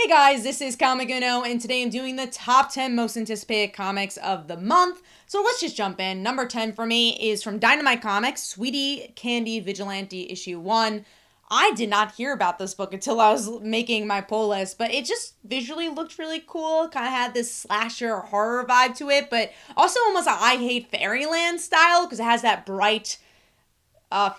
Hey guys, this is Comic Uno, and today I'm doing the top 10 most anticipated comics of the month. So let's just jump in. Number 10 for me is from Dynamite Comics, Sweetie Candy Vigilante issue 1. I did not hear about this book until I was making my pull list, but it just visually looked really cool. Kind of had this slasher horror vibe to it, but also almost a I Hate Fairyland style because it has that bright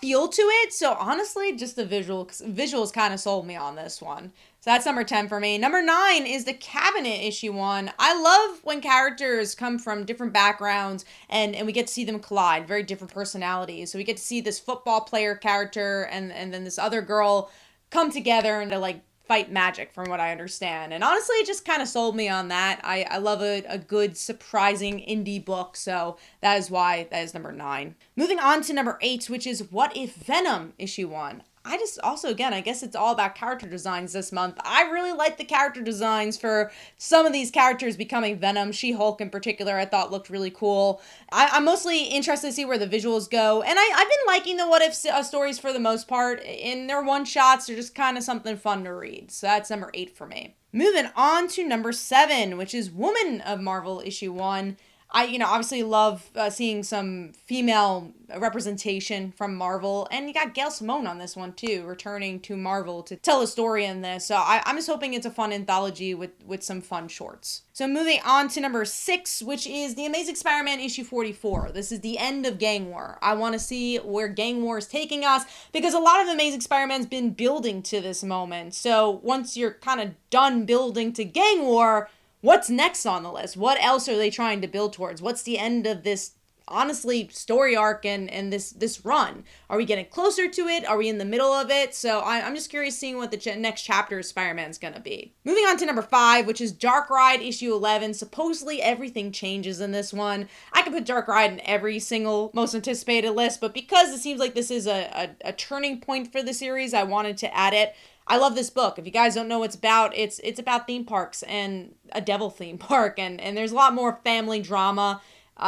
feel to it. So honestly, just the visuals kind of sold me on this one. So that's number 10 for me. Number 9 is the Cabinet issue 1. I love when characters come from different backgrounds and we get to see them collide, very different personalities. So we get to see this football player character and then this other girl come together and to like fight magic, from what I understand. And honestly, it just kind of sold me on that. I love a good, surprising indie book, so that is why that is number 9. Moving on to number 8, which is What If Venom issue 1. I just also, again, I guess it's all about character designs this month. I really like the character designs for some of these characters becoming Venom. She-Hulk in particular, I thought looked really cool. I'm mostly interested to see where the visuals go. And I've been liking the What If stories for the most part. In their one-shots, they're just kind of something fun to read. So that's number 8 for me. Moving on to number 7, which is Woman of Marvel issue 1. I obviously love seeing some female representation from Marvel, and you got Gail Simone on this one too, returning to Marvel to tell a story in this. So I'm just hoping it's a fun anthology with some fun shorts. So moving on to number 6, which is The Amazing Spider-Man issue 44. This is the end of Gang War. I want to see where Gang War is taking us, because a lot of Amazing Spider-Man's been building to this moment. So once you're kind of done building to Gang War, what's next on the list? What else are they trying to build towards? What's the end of this, honestly, story arc and this run? Are we getting closer to it? Are we in the middle of it? So I'm just curious seeing what the next chapter of Spider-Man's going to be. Moving on to number 5, which is Dark Ride issue 11. Supposedly everything changes in this one. I could put Dark Ride in every single most anticipated list, but because it seems like this is a turning point for the series, I wanted to add it. I love this book. If you guys don't know what it's about, it's about theme parks and a devil theme park, and there's a lot more family drama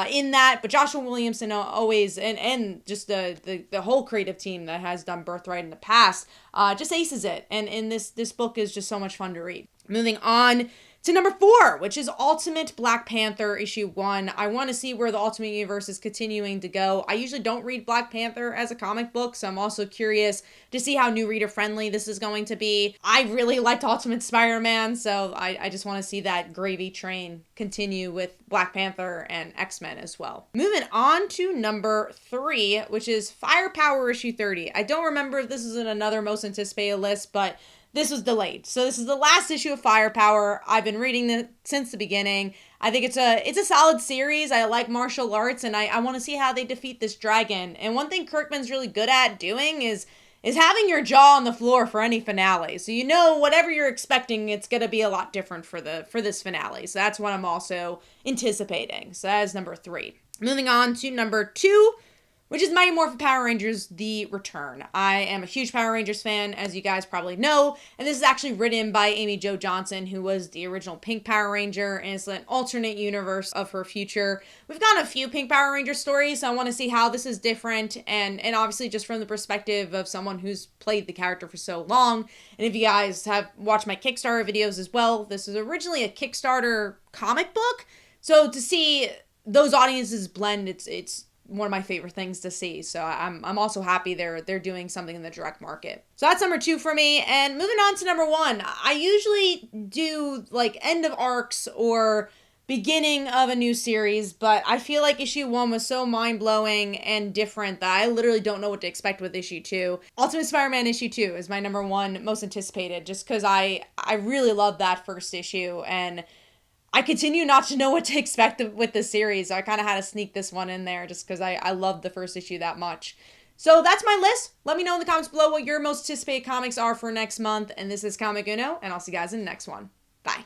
in that. But Joshua Williamson always, and just the whole creative team that has done Birthright in the past, just aces it. And this book is just so much fun to read. Moving on to number 4, which is Ultimate Black Panther issue 1. I want to see where the Ultimate Universe is continuing to go. I usually don't read Black Panther as a comic book, so I'm also curious to see how new reader friendly this is going to be. I really liked Ultimate Spider-Man, so I just want to see that gravy train continue with Black Panther and X-Men as well. Moving on to number 3, which is Firepower issue 30. I don't remember if this is in another most anticipated list, but this was delayed. So this is the last issue of Firepower. I've been reading it since the beginning. I think it's a solid series. I like martial arts, and I want to see how they defeat this dragon. And one thing Kirkman's really good at doing is having your jaw on the floor for any finale. So whatever you're expecting, it's going to be a lot different for this finale. So that's what I'm also anticipating. So that is number 3. Moving on to number 2, which is Mighty Morphin Power Rangers The Return. I am a huge Power Rangers fan, as you guys probably know, and this is actually written by Amy Jo Johnson, who was the original Pink Power Ranger, and it's an alternate universe of her future. We've gotten a few Pink Power Ranger stories, so I want to see how this is different, and obviously just from the perspective of someone who's played the character for so long. And if you guys have watched my Kickstarter videos as well, this is originally a Kickstarter comic book, so to see those audiences blend, it's one of my favorite things to see. So I'm also happy they're doing something in the direct market. So that's number 2 for me. And moving on to number 1, I usually do like end of arcs or beginning of a new series, but I feel like issue 1 was so mind-blowing and different that I literally don't know what to expect with issue 2. Ultimate Spider-Man issue 2 is my number 1 most anticipated, just because I really love that first issue, and I continue not to know what to expect with the series. So I kind of had to sneak this one in there just because I loved the first issue that much. So that's my list. Let me know in the comments below what your most anticipated comics are for next month. And this is Comic Uno, and I'll see you guys in the next one. Bye.